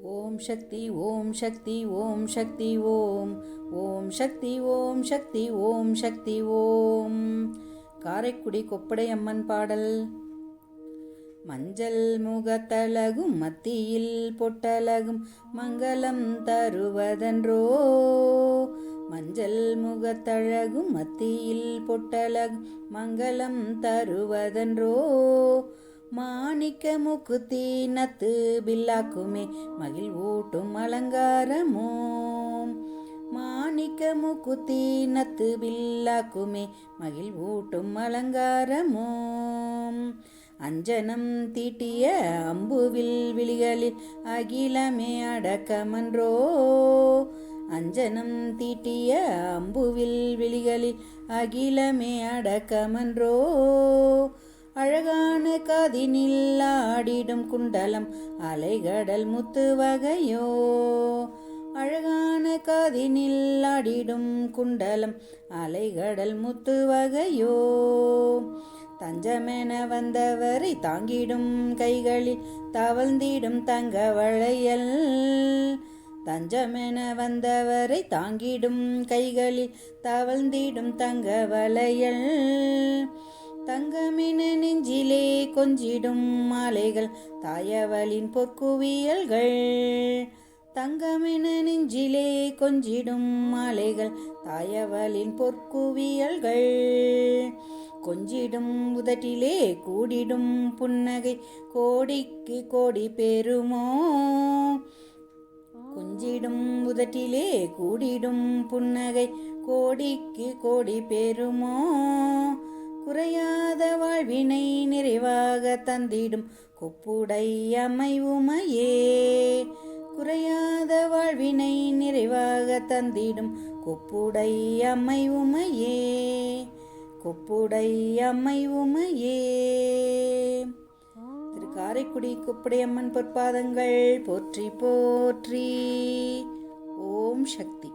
ஓம் சக்தி ஓம் சக்தி ஓம் சக்தி ஓம் ஓம் சக்தி ஓம் சக்தி ஓம் சக்தி ஓம். காரைக்குடி கொப்படையம்மன் பாடல். மஞ்சள் முகத்தழகும் மத்தியில் பொட்டழகும் மங்களம் தருவதன்றோ. மஞ்சள் முகத்தழகும் மத்தியில் பொட்டழகும் மங்களம் தருவதன்றோ. மாணிக்க மூக்குத்தி நத்து பில்லாக்குமே மகிழ் ஊட்டும் அலங்காரமோ. மாணிக்க மூக்குத்தி நத்து பில்லாக்குமே மகிழ் ஊட்டும் அலங்காரமோ. அஞ்சனம் தீட்டிய அம்புவில் விழிகளில் அகிலமே அடக்கமன்றோ. அஞ்சனம் தீட்டிய அம்புவில் விழிகளில் அகிலமே அடக்கமன்றோ. அழகான காதினில் ஆடிடும் குண்டலம் அலைகடல் முத்து வகையோ. அழகான காதினில் ஆடிடும் குண்டலம் அலைகடல் முத்து வகையோ. தஞ்சமென வந்தவரை தாங்கிடும் கைகளில் தவழ்ந்திடும் தங்க வளையல். தஞ்சமென வந்தவரை தாங்கிடும் கைகளில் தவழ்ந்திடும் தங்க வளையல். தங்கமென நெஞ்சிலே கொஞ்சிடும் மாலைகள் தாயவளின் பொற்குவியல்கள். தங்கமென நெஞ்சிலே கொஞ்சிடும் மாலைகள் தாயவளின் பொற்குவியல்கள். கொஞ்சிடும் உதட்டிலே கூடிடும் புன்னகை கோடிக்கு கோடி பெறுமோ. கொஞ்சிடும் உதட்டிலே கூடிடும் புன்னகை கோடிக்கு கோடி பெறுமோ. குறையாத வாழ்வினை நிறைவாக தந்திடும் கொப்புடை அம்மை உமையே. குறையாத வாழ்வினை நிறைவாக தந்திடும் கொப்புடை அம்மை உமையே. கொப்புடை அம்மை உமையே. திரு காரைக்குடி கொப்படையம்மன் பொற்பாதங்கள் போற்றி போற்றி. ஓம் சக்தி.